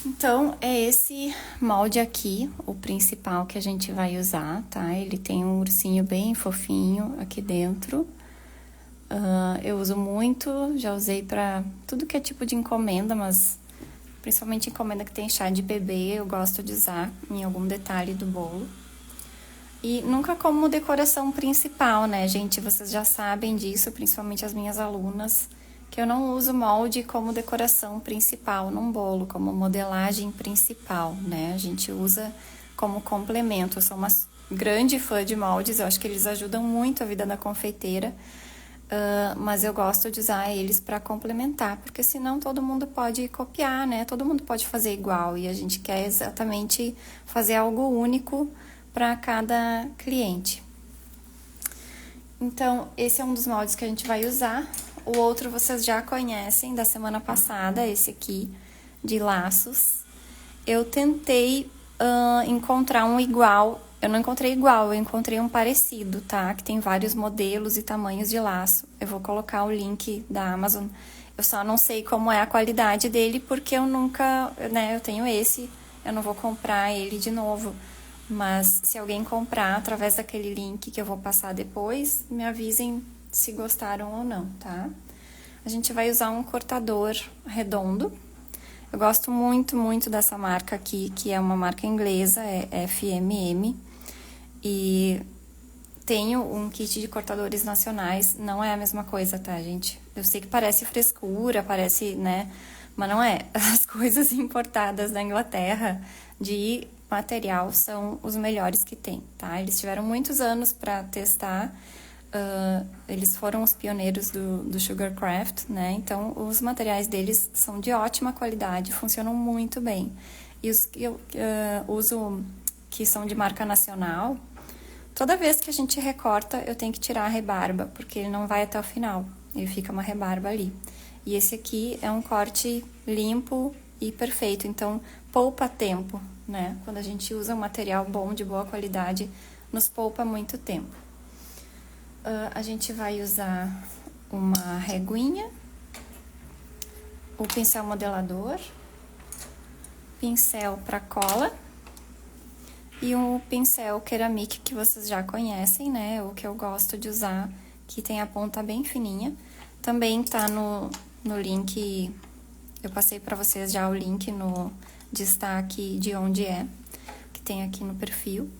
Então, é esse molde aqui, o principal que a gente vai usar, tá? Ele tem um ursinho bem fofinho aqui dentro. Eu uso muito, já usei pra tudo que é tipo de encomenda, mas principalmente encomenda que tem chá de bebê, eu gosto de usar em algum detalhe do bolo. E nunca como decoração principal, né, gente? Vocês já sabem disso, principalmente as minhas alunas, que eu não uso molde como decoração principal num bolo, como modelagem principal, né? A gente usa como complemento. Eu sou uma grande fã de moldes, eu acho que eles ajudam muito a vida da confeiteira, mas eu gosto de usar eles para complementar, porque senão todo mundo pode copiar, né? Todo mundo pode fazer igual e a gente quer exatamente fazer algo único para cada cliente. Então, esse é um dos moldes que a gente vai usar. O outro vocês já conhecem da semana passada, esse aqui, de laços. Eu tentei encontrar um igual. Eu não encontrei igual, eu encontrei um parecido, tá? Que tem vários modelos e tamanhos de laço. Eu vou colocar o link da Amazon. Eu só não sei como é a qualidade dele, porque eu nunca, né? Eu tenho esse, eu não vou comprar ele de novo. Mas se alguém comprar através daquele link que eu vou passar depois, me avisem se gostaram ou não, tá? A gente vai usar um cortador redondo. Eu gosto muito, muito dessa marca aqui, que é uma marca inglesa, é FMM. E tenho um kit de cortadores nacionais, não é a mesma coisa, tá, gente? Eu sei que parece frescura, parece, né? Mas não é. As coisas importadas da Inglaterra de material são os melhores que tem, tá? Eles tiveram muitos anos para testar, eles foram os pioneiros do Sugarcraft, né? Então, os materiais deles são de ótima qualidade, funcionam muito bem. E os que eu uso, que são de marca nacional, toda vez que a gente recorta, eu tenho que tirar a rebarba, porque ele não vai até o final, ele fica uma rebarba ali. E esse aqui é um corte limpo e perfeito, então poupa tempo, né? Quando a gente usa um material bom, de boa qualidade, nos poupa muito tempo. A gente vai usar uma reguinha, o pincel modelador, pincel para cola e um pincel ceramic que vocês já conhecem, né? O que eu gosto de usar, que tem a ponta bem fininha. Também tá no link, eu passei para vocês já o link no destaque de onde é, que tem aqui no perfil.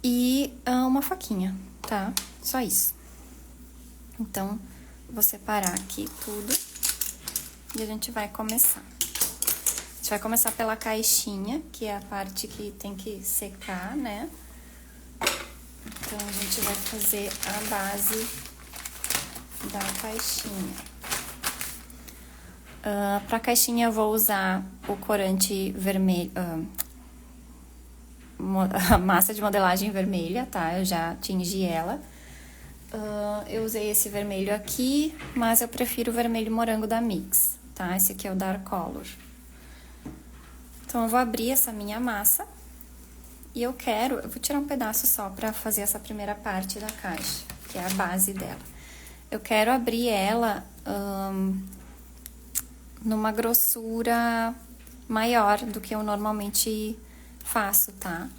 E uma faquinha, tá? Só isso. Então, vou separar aqui tudo e a gente vai começar. A gente vai começar pela caixinha, que é a parte que tem que secar, né? Então, a gente vai fazer a base da caixinha. Pra caixinha, eu vou usar o corante vermelho, a massa de modelagem vermelha, tá? Eu já tingi ela. Eu usei esse vermelho aqui, mas eu prefiro o vermelho morango da Mix, tá? Esse aqui é o Dark Color. Então, eu vou abrir essa minha massa e eu vou tirar um pedaço só pra fazer essa primeira parte da caixa, que é a base dela. Eu quero abrir ela numa grossura maior do que eu normalmente faço, tá?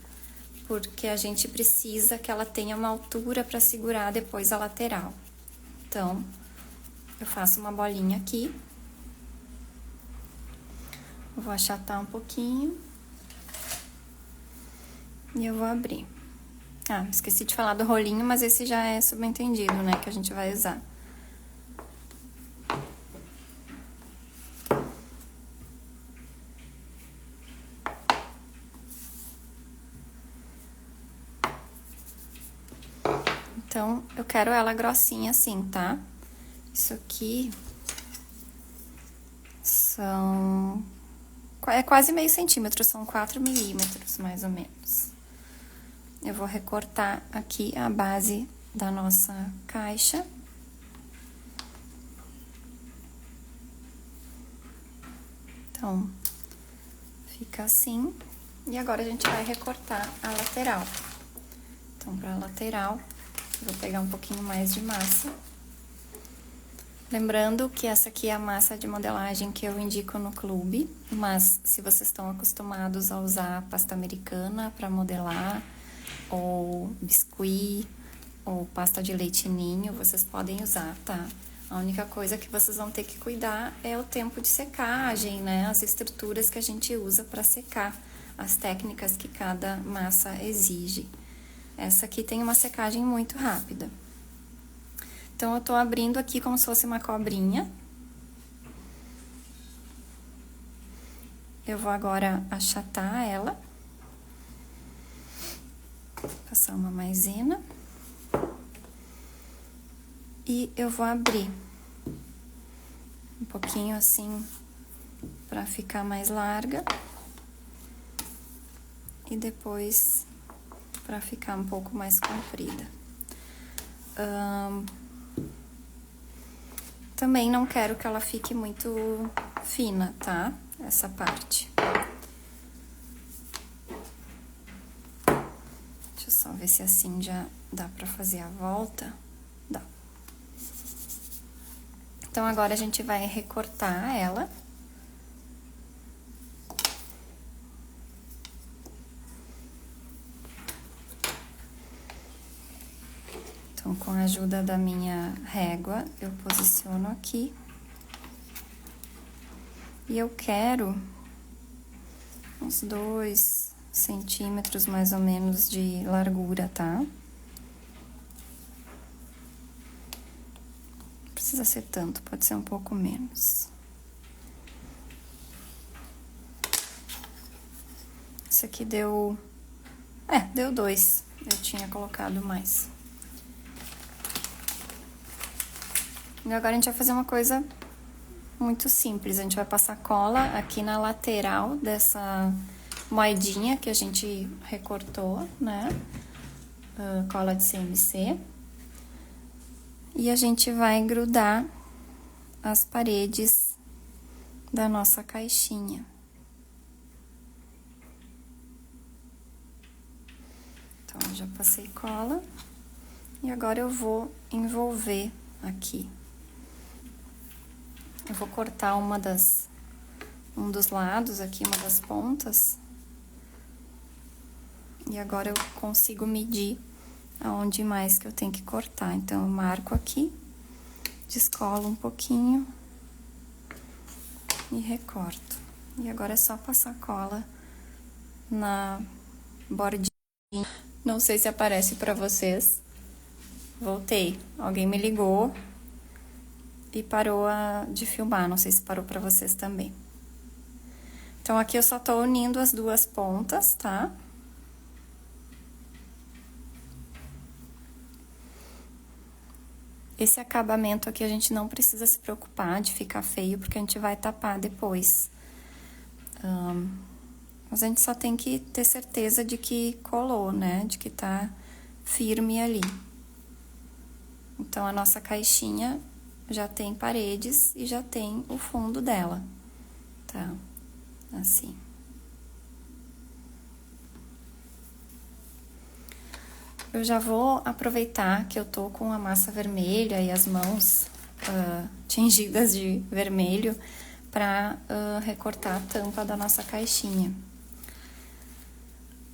Porque a gente precisa que ela tenha uma altura para segurar depois a lateral. Então, eu faço uma bolinha aqui. Vou achatar um pouquinho. E eu vou abrir. Esqueci de falar do rolinho, mas esse já é subentendido, né? Que a gente vai usar. Então, eu quero ela grossinha assim, tá? Isso aqui é quase meio centímetro, são 4 milímetros, mais ou menos. Eu vou recortar aqui a base da nossa caixa. Então, fica assim. E agora a gente vai recortar a lateral. Então, pra lateral, eu vou pegar um pouquinho mais de massa Lembrando que essa aqui é a massa de modelagem que eu indico no clube, mas se vocês estão acostumados a usar pasta americana para modelar, ou biscuit, ou pasta de leite ninho, vocês podem usar, tá? A única coisa que vocês vão ter que cuidar é o tempo de secagem, né? As estruturas que a gente usa para secar, as técnicas que cada massa exige. Essa aqui tem uma secagem muito rápida. Então, eu tô abrindo aqui como se fosse uma cobrinha. Eu vou agora achatar ela. Passar uma maisena. E eu vou abrir um pouquinho assim, pra ficar mais larga. E depois, pra ficar um pouco mais comprida. Também não quero que ela fique muito fina, tá? Essa parte. Deixa eu só ver se assim já dá pra fazer a volta. Dá. Então, agora a gente vai recortar ela. Então, com a ajuda da minha régua, eu posiciono aqui. E eu quero uns 2 centímetros mais ou menos de largura, tá? Não precisa ser tanto, pode ser um pouco menos. Isso aqui deu... deu 2. Eu tinha colocado mais. E agora a gente vai fazer uma coisa muito simples. A gente vai passar cola aqui na lateral dessa moedinha que a gente recortou, né? Cola de CMC. E a gente vai grudar as paredes da nossa caixinha. Então, eu já passei cola. E agora eu vou envolver aqui. Eu vou cortar um dos lados aqui, uma das pontas. E agora eu consigo medir aonde mais que eu tenho que cortar. Então, eu marco aqui, descolo um pouquinho e recorto. E agora é só passar cola na bordinha. Não sei se aparece pra vocês. Voltei. Alguém me ligou e parou de filmar. Não sei se parou pra vocês também. Então, aqui eu só tô unindo as duas pontas, tá? Esse acabamento aqui a gente não precisa se preocupar de ficar feio, porque a gente vai tapar depois. Mas a gente só tem que ter certeza de que colou, né? De que tá firme ali. Então, a nossa caixinha já tem paredes e já tem o fundo dela, tá? Assim. Eu já vou aproveitar que eu tô com a massa vermelha e as mãos tingidas de vermelho pra recortar a tampa da nossa caixinha.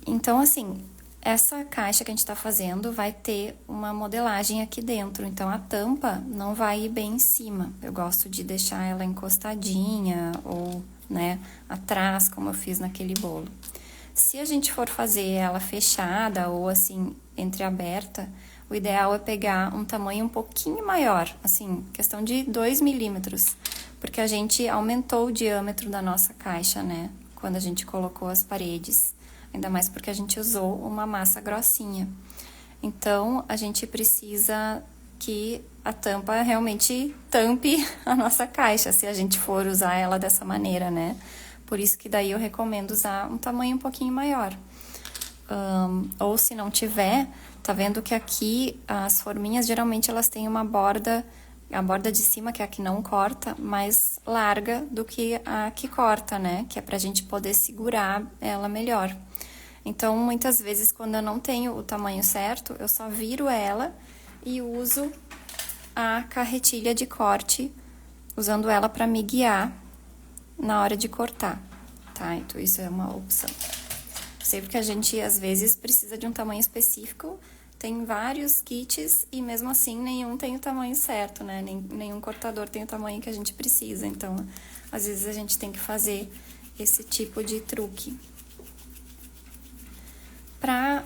Então, assim, essa caixa que a gente tá fazendo vai ter uma modelagem aqui dentro, então a tampa não vai ir bem em cima. Eu gosto de deixar ela encostadinha ou, né, atrás, como eu fiz naquele bolo. Se a gente for fazer ela fechada ou assim, entreaberta, o ideal é pegar um tamanho um pouquinho maior, assim, questão de 2 milímetros, porque a gente aumentou o diâmetro da nossa caixa, né, quando a gente colocou as paredes, ainda mais porque a gente usou uma massa grossinha. Então, a gente precisa que a tampa realmente tampe a nossa caixa, se a gente for usar ela dessa maneira, né? Por isso que daí eu recomendo usar um tamanho um pouquinho maior. Ou se não tiver, tá vendo que aqui as forminhas geralmente elas têm uma borda, a borda de cima, que é a que não corta, mais larga do que a que corta, né? Que é pra gente poder segurar ela melhor. Então, muitas vezes, quando eu não tenho o tamanho certo, eu só viro ela e uso a carretilha de corte, usando ela para me guiar na hora de cortar, tá? Então, isso é uma opção. Sei porque a gente, às vezes, precisa de um tamanho específico, tem vários kits e, mesmo assim, nenhum tem o tamanho certo, né? Nenhum cortador tem o tamanho que a gente precisa, então, às vezes, a gente tem que fazer esse tipo de truque. Pra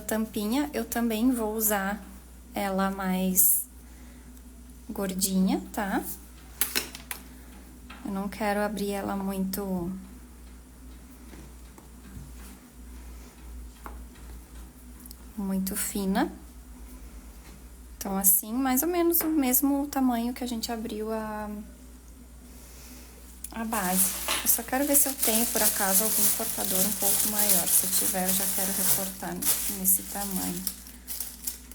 tampinha, eu também vou usar ela mais gordinha, tá? Eu não quero abrir ela muito fina. Então, assim, mais ou menos o mesmo tamanho que a gente abriu a base. Eu só quero ver se eu tenho, por acaso, algum cortador um pouco maior. Se eu tiver, eu já quero recortar nesse tamanho.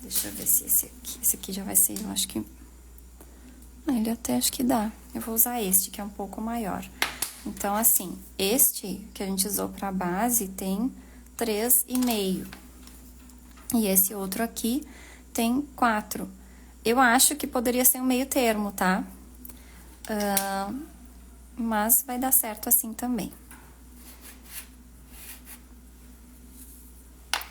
Deixa eu ver se esse aqui já vai ser, eu acho que... Ele até acho que dá. Eu vou usar este, que é um pouco maior. Então, assim, este que a gente usou pra base tem 3,5. E esse outro aqui tem 4. Eu acho que poderia ser um meio termo, tá? Mas vai dar certo assim também.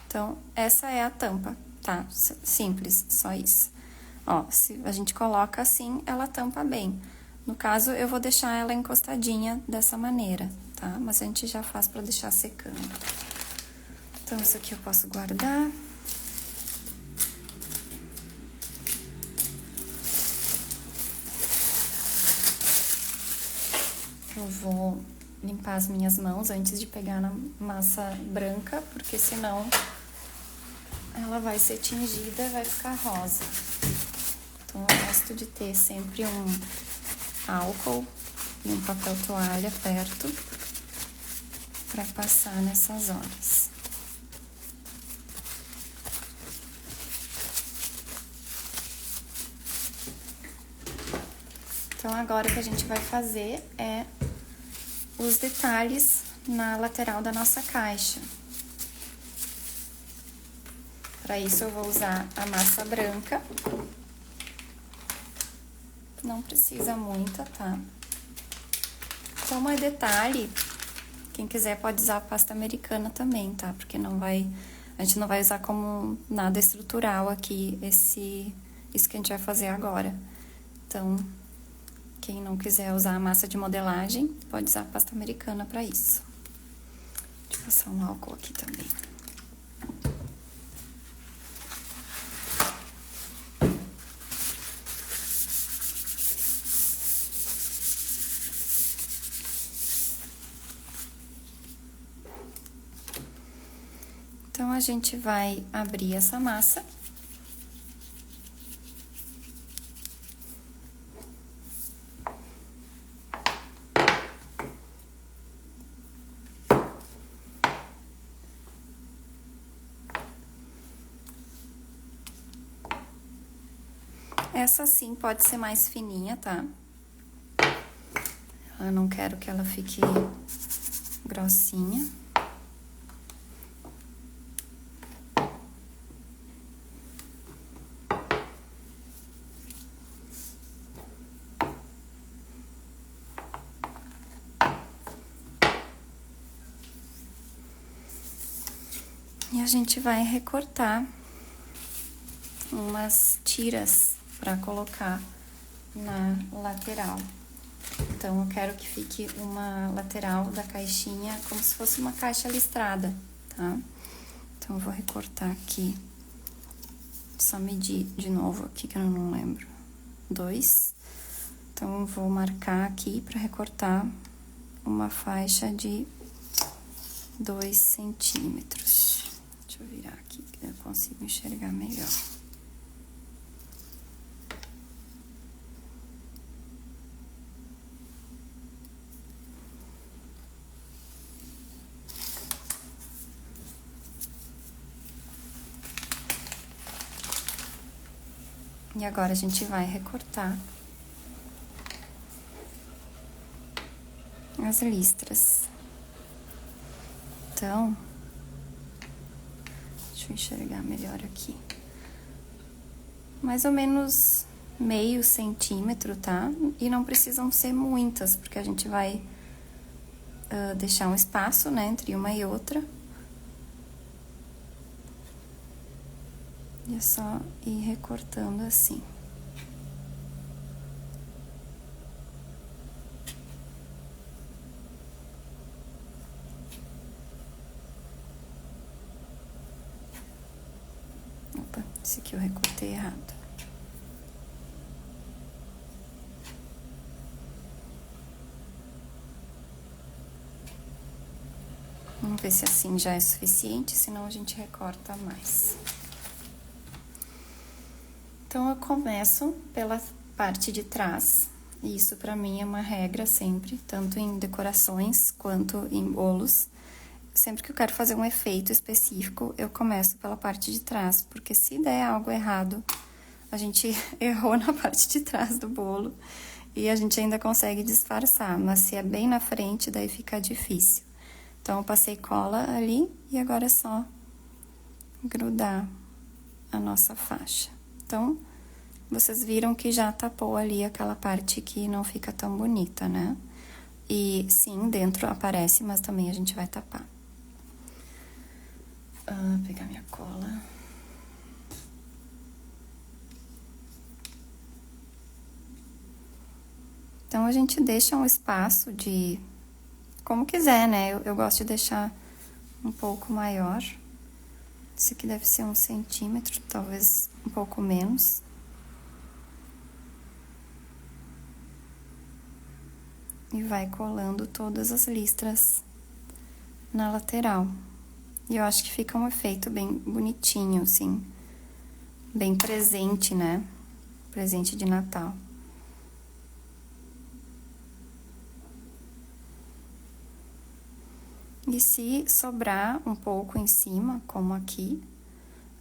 Então, essa é a tampa, tá? Simples, só isso. Ó, se a gente coloca assim, ela tampa bem. No caso, eu vou deixar ela encostadinha dessa maneira, tá? Mas a gente já faz pra deixar secando. Então, isso aqui eu posso guardar. Eu vou limpar as minhas mãos antes de pegar na massa branca, porque senão ela vai ser tingida e vai ficar rosa. Então, eu gosto de ter sempre um álcool e um papel toalha perto para passar nessas horas. Então, agora o que a gente vai fazer é os detalhes na lateral da nossa caixa. Para isso, eu vou usar a massa branca. Não precisa muita, tá? Como é detalhe, quem quiser pode usar a pasta americana também, tá? Porque a gente não vai usar como nada estrutural aqui, isso que a gente vai fazer agora. Então, quem não quiser usar a massa de modelagem, pode usar a pasta americana para isso. Deixa eu passar um álcool aqui também. Então, a gente vai abrir essa massa. Essa sim pode ser mais fininha, tá? Eu não quero que ela fique grossinha. E a gente vai recortar umas tiras para colocar na lateral. Então, eu quero que fique uma lateral da caixinha como se fosse uma caixa listrada, tá? Então, eu vou recortar aqui, só medir de novo aqui que eu não lembro, 2. Então, eu vou marcar aqui para recortar uma faixa de 2 centímetros. Deixa eu virar aqui que eu consigo enxergar melhor. E agora, a gente vai recortar as listras. Então, deixa eu enxergar melhor aqui. Mais ou menos meio centímetro, tá? E não precisam ser muitas, porque a gente vai deixar um espaço, né, entre uma e outra. E é só ir recortando assim. Opa, esse aqui eu recortei errado. Vamos ver se assim já é suficiente, senão a gente recorta mais. Então, eu começo pela parte de trás, e isso pra mim é uma regra sempre, tanto em decorações quanto em bolos. Sempre que eu quero fazer um efeito específico, eu começo pela parte de trás, porque se der algo errado, a gente errou na parte de trás do bolo e a gente ainda consegue disfarçar, mas se é bem na frente, daí fica difícil. Então, eu passei cola ali e agora é só grudar a nossa faixa. Então, vocês viram que já tapou ali aquela parte que não fica tão bonita, né? E sim, dentro aparece, mas também a gente vai tapar. Pegar minha cola. Então, a gente deixa um espaço de... como quiser, né? Eu gosto de deixar um pouco maior. Esse aqui deve ser 1 centímetro, talvez um pouco menos. E vai colando todas as listras na lateral. E eu acho que fica um efeito bem bonitinho, assim. Bem presente, né? Presente de Natal. E se sobrar um pouco em cima, como aqui,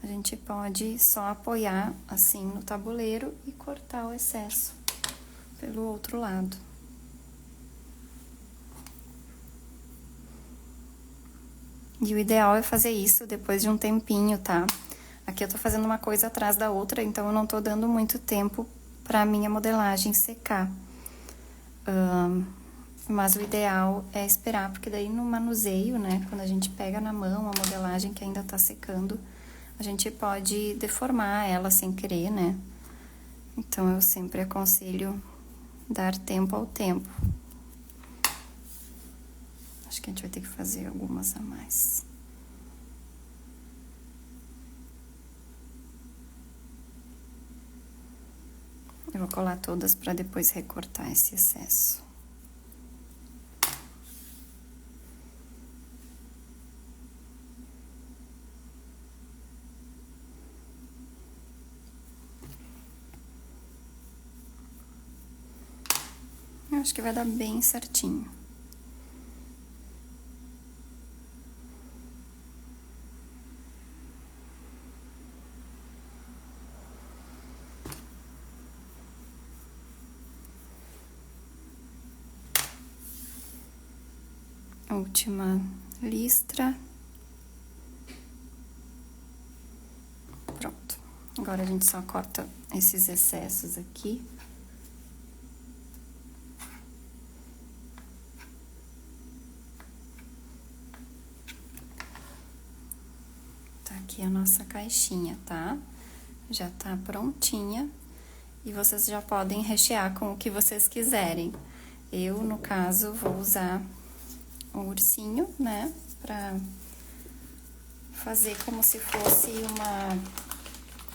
a gente pode só apoiar assim no tabuleiro e cortar o excesso pelo outro lado. E o ideal é fazer isso depois de um tempinho, tá? Aqui eu tô fazendo uma coisa atrás da outra, então eu não tô dando muito tempo pra minha modelagem secar. Mas o ideal é esperar, porque daí no manuseio, né, quando a gente pega na mão a modelagem que ainda tá secando, a gente pode deformar ela sem querer, né? Então, eu sempre aconselho dar tempo ao tempo. Acho que a gente vai ter que fazer algumas a mais. Eu vou colar todas para depois recortar esse excesso. Eu acho que vai dar bem certinho. Última listra. Pronto. Agora a gente só corta esses excessos aqui. Tá aqui a nossa caixinha, tá? Já tá prontinha. E vocês já podem rechear com o que vocês quiserem. Eu, no caso, vou usar o ursinho, né? Pra fazer como se fosse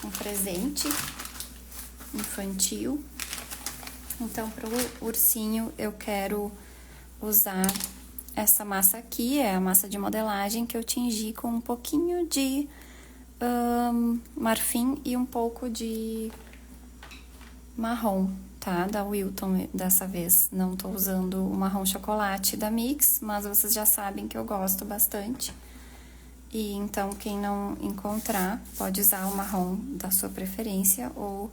um presente infantil. Então, pro ursinho, eu quero usar essa massa aqui, é a massa de modelagem que eu tingi com um pouquinho de marfim e um pouco de marrom, tá? Da Wilton, dessa vez. Não tô usando o marrom chocolate da Mix, mas vocês já sabem que eu gosto bastante. E então, quem não encontrar, pode usar o marrom da sua preferência ou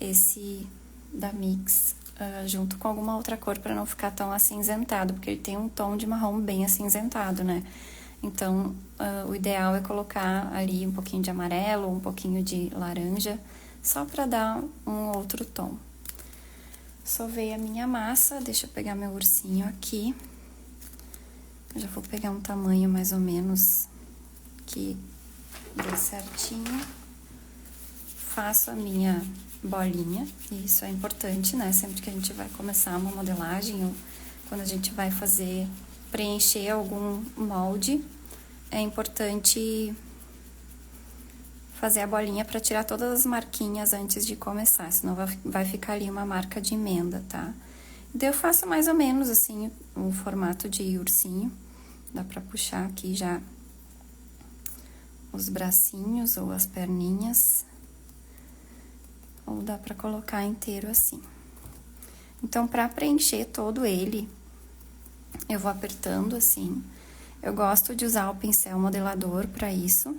esse da Mix, junto com alguma outra cor para não ficar tão acinzentado, porque ele tem um tom de marrom bem acinzentado, né? Então, o ideal é colocar ali um pouquinho de amarelo, um pouquinho de laranja, só pra dar um outro tom. Sovei a minha massa, deixa eu pegar meu ursinho aqui. Eu já vou pegar um tamanho mais ou menos que dê certinho. Faço a minha bolinha, e isso é importante, né? Sempre que a gente vai começar uma modelagem ou quando a gente vai preencher algum molde, é importante fazer a bolinha para tirar todas as marquinhas antes de começar, senão vai ficar ali uma marca de emenda, tá? Então, eu faço mais ou menos assim, o formato de ursinho. Dá pra puxar aqui já os bracinhos ou as perninhas. Ou dá pra colocar inteiro assim. Então, pra preencher todo ele, eu vou apertando assim. Eu gosto de usar o pincel modelador pra isso.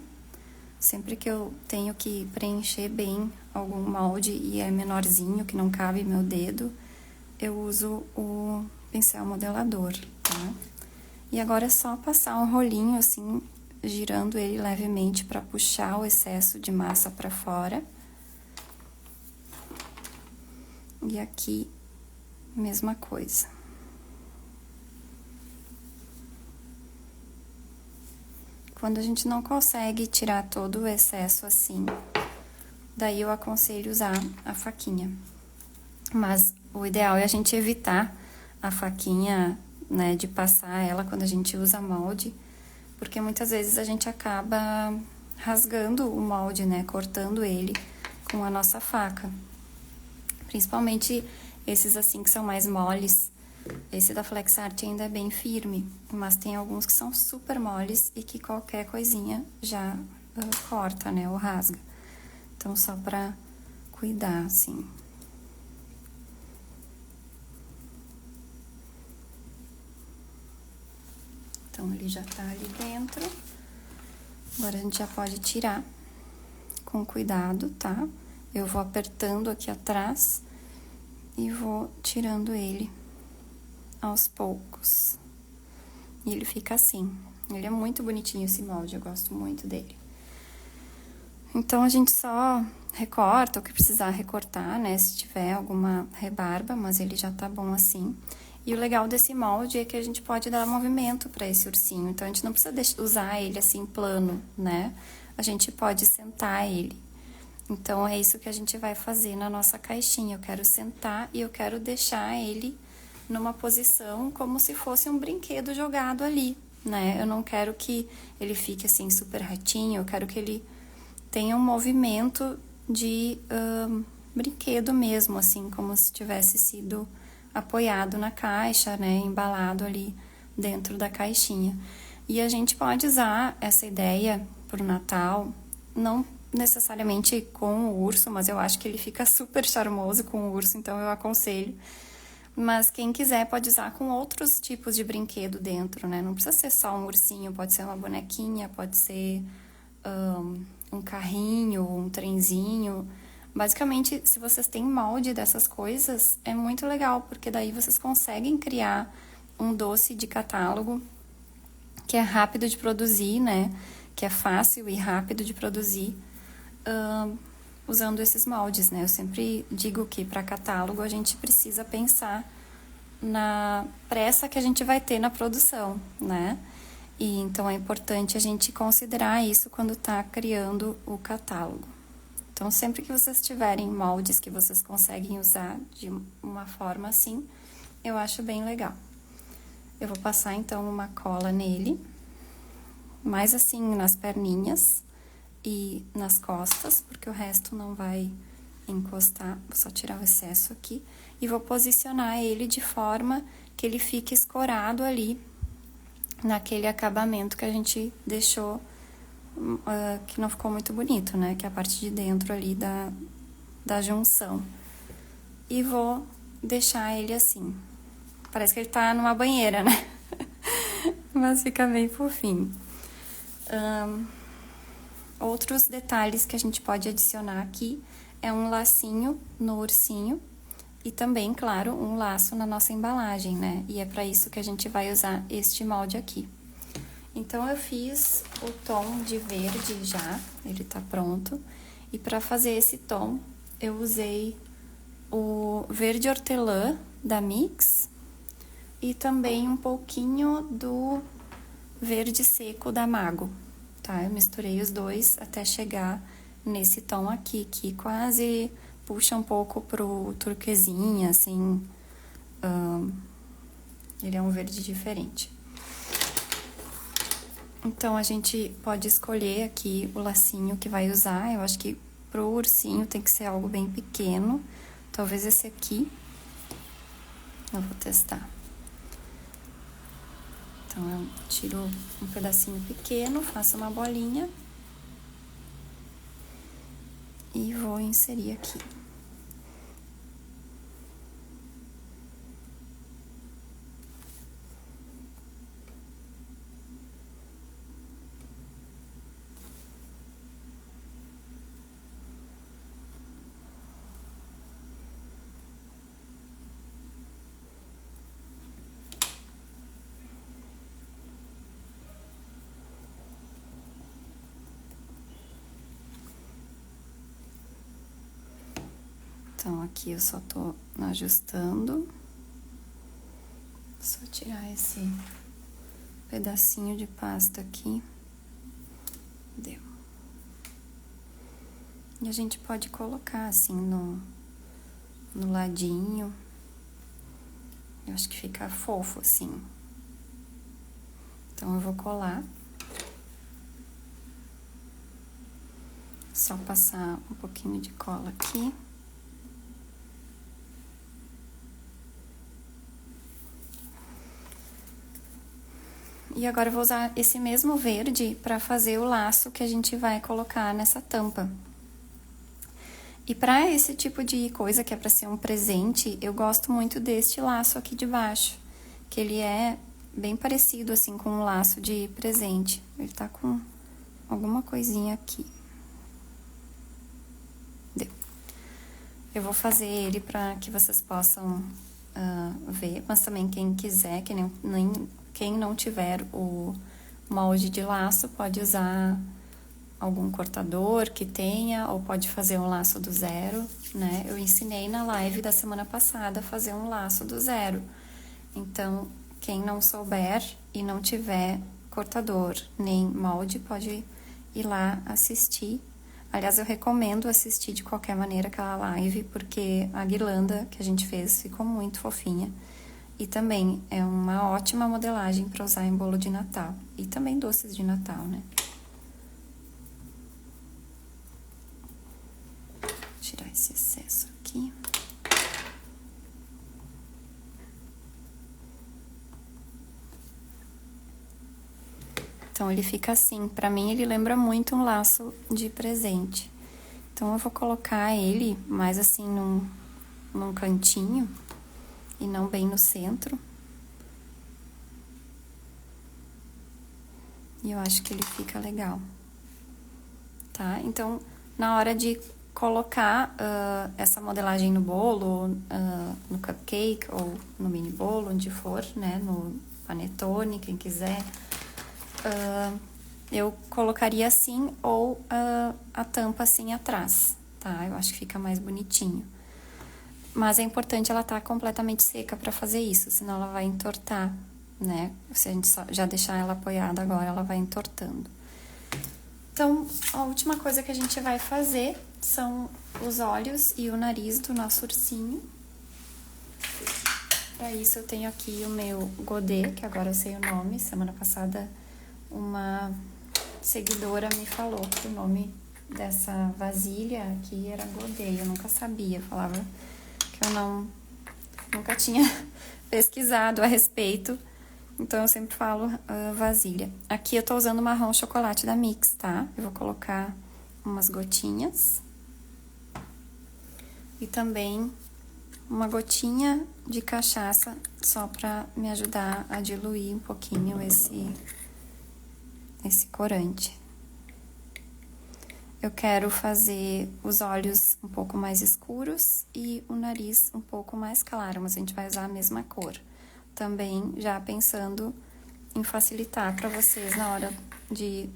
Sempre que eu tenho que preencher bem algum molde e é menorzinho, que não cabe meu dedo, eu uso o pincel modelador, tá? E agora é só passar um rolinho assim, girando ele levemente para puxar o excesso de massa para fora. E aqui, mesma coisa. Quando a gente não consegue tirar todo o excesso assim, daí eu aconselho usar a faquinha. Mas o ideal é a gente evitar a faquinha, né, de passar ela quando a gente usa molde, porque muitas vezes a gente acaba rasgando o molde, né, cortando ele com a nossa faca. Principalmente esses assim que são mais moles. Esse da FlexArt ainda é bem firme, mas tem alguns que são super moles e que qualquer coisinha já corta, né, ou rasga. Então, só pra cuidar, assim. Então, ele já tá ali dentro. Agora, a gente já pode tirar com cuidado, tá? Eu vou apertando aqui atrás e vou tirando ele aos poucos. E ele fica assim. Ele é muito bonitinho esse molde, eu gosto muito dele. Então, a gente só recorta o que precisar recortar, né? Se tiver alguma rebarba, mas ele já tá bom assim. E o legal desse molde é que a gente pode dar movimento para esse ursinho. Então, a gente não precisa usar ele assim plano, né? A gente pode sentar ele. Então, é isso que a gente vai fazer na nossa caixinha. Eu quero sentar e eu quero deixar ele numa posição como se fosse um brinquedo jogado ali, né? Eu não quero que ele fique assim super retinho, eu quero que ele tenha um movimento de brinquedo mesmo, assim, como se tivesse sido apoiado na caixa, né? Embalado ali dentro da caixinha. E a gente pode usar essa ideia pro Natal, não necessariamente com o urso, mas eu acho que ele fica super charmoso com o urso, então eu aconselho. Mas quem quiser pode usar com outros tipos de brinquedo dentro, né? Não precisa ser só um ursinho, pode ser uma bonequinha, pode ser um carrinho, um trenzinho. Basicamente, se vocês têm molde dessas coisas, é muito legal, porque daí vocês conseguem criar um doce de catálogo que é rápido de produzir, né? Que é fácil e rápido de produzir, usando esses moldes, né? Eu sempre digo que para catálogo a gente precisa pensar na pressa que a gente vai ter na produção, né? E então é importante a gente considerar isso quando tá criando o catálogo. Então, sempre que vocês tiverem moldes que vocês conseguem usar de uma forma assim, eu acho bem legal. Eu vou passar, então, uma cola nele, mais assim nas perninhas e nas costas, porque o resto não vai encostar. Vou só tirar o excesso aqui. E vou posicionar ele de forma que ele fique escorado ali, naquele acabamento que a gente deixou, que não ficou muito bonito, né? Que é a parte de dentro ali da junção. E vou deixar ele assim. Parece que ele tá numa banheira, né? Mas fica bem fofinho. Outros detalhes que a gente pode adicionar aqui é um lacinho no ursinho e também, claro, um laço na nossa embalagem, né? E é pra isso que a gente vai usar este molde aqui. Então, eu fiz o tom de verde já, ele tá pronto. E pra fazer esse tom, eu usei o verde hortelã da Mix e também um pouquinho do verde seco da Mago, tá? Eu misturei os dois até chegar nesse tom aqui, que quase puxa um pouco pro turquesinha, assim. Ele é um verde diferente. Então, a gente pode escolher aqui o lacinho que vai usar. Eu acho que pro ursinho tem que ser algo bem pequeno. Talvez esse aqui. Eu vou testar. Então, eu tiro um pedacinho pequeno, faço uma bolinha. E vou inserir aqui. Então, aqui eu só tô ajustando. Só tirar esse pedacinho de pasta aqui. Deu. E a gente pode colocar assim no ladinho. Eu acho que fica fofo assim. Então, eu vou colar. Só passar um pouquinho de cola aqui. E agora eu vou usar esse mesmo verde para fazer o laço que a gente vai colocar nessa tampa. E para esse tipo de coisa que é para ser um presente, eu gosto muito deste laço aqui de baixo, que ele é bem parecido assim com um laço de presente. Ele tá com alguma coisinha aqui. Deu. Eu vou fazer ele para que vocês possam ver, mas também quem quiser, quem não tiver o molde de laço, pode usar algum cortador que tenha, ou pode fazer um laço do zero, né? Eu ensinei na live da semana passada a fazer um laço do zero. Então, quem não souber e não tiver cortador nem molde, pode ir lá assistir. Aliás, eu recomendo assistir de qualquer maneira aquela live, porque a guirlanda que a gente fez ficou muito fofinha. E também é uma ótima modelagem para usar em bolo de Natal. E também doces de Natal, né? Vou tirar esse excesso aqui. Então, ele fica assim. Pra mim, ele lembra muito um laço de presente. Então, eu vou colocar ele mais assim num cantinho. E não bem no centro. E eu acho que ele fica legal. Tá? Então, na hora de colocar essa modelagem no bolo, no cupcake ou no mini bolo, onde for, né? No panetone, quem quiser. Eu colocaria assim ou a tampa assim atrás, tá? Eu acho que fica mais bonitinho. Mas é importante ela estar completamente seca para fazer isso, senão ela vai entortar, né? Se a gente já deixar ela apoiada agora, ela vai entortando. Então, a última coisa que a gente vai fazer são os olhos e o nariz do nosso ursinho. Para isso, eu tenho aqui o meu godê, que agora eu sei o nome. Semana passada, uma seguidora me falou que o nome dessa vasilha aqui era godê. Eu nunca sabia, falava... Eu nunca tinha pesquisado a respeito, então eu sempre falo vasilha. Aqui eu tô usando marrom chocolate da Mix, tá? Eu vou colocar umas gotinhas. E também uma gotinha de cachaça, só pra me ajudar a diluir um pouquinho esse corante. Eu quero fazer os olhos um pouco mais escuros e o nariz um pouco mais claro, mas a gente vai usar a mesma cor. Também já pensando em facilitar para vocês na hora de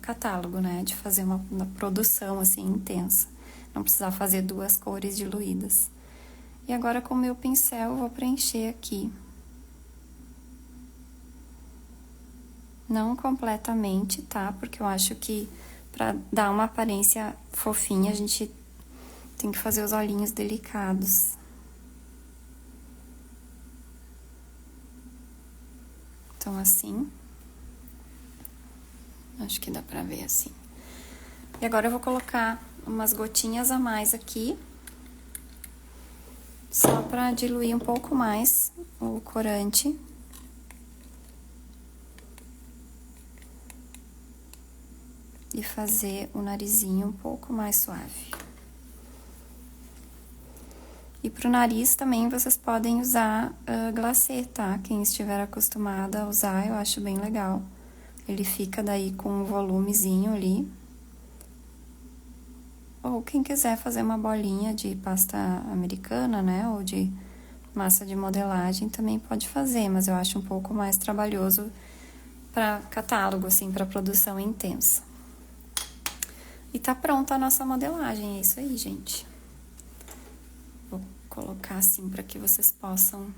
catálogo, né? De fazer uma produção, assim, intensa. Não precisar fazer 2 cores diluídas. E agora, com o meu pincel, eu vou preencher aqui. Não completamente, tá? Porque eu acho que pra dar uma aparência fofinha, a gente tem que fazer os olhinhos delicados. Então, assim. Acho que dá pra ver assim. E agora eu vou colocar umas gotinhas a mais aqui. Só pra diluir um pouco mais o corante. E fazer o narizinho um pouco mais suave. E pro nariz também vocês podem usar glacê, tá? Quem estiver acostumado a usar, eu acho bem legal. Ele fica daí com um volumezinho ali. Ou quem quiser fazer uma bolinha de pasta americana, né? Ou de massa de modelagem, também pode fazer. Mas eu acho um pouco mais trabalhoso para catálogo, assim, para produção intensa. E tá pronta a nossa modelagem, é isso aí, gente. Vou colocar assim para que vocês possam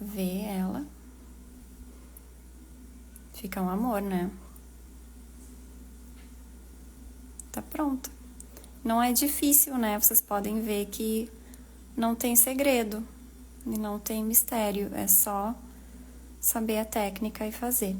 ver ela. Fica um amor, né? Tá pronta. Não é difícil, né? Vocês podem ver que não tem segredo e não tem mistério. É só saber a técnica e fazer.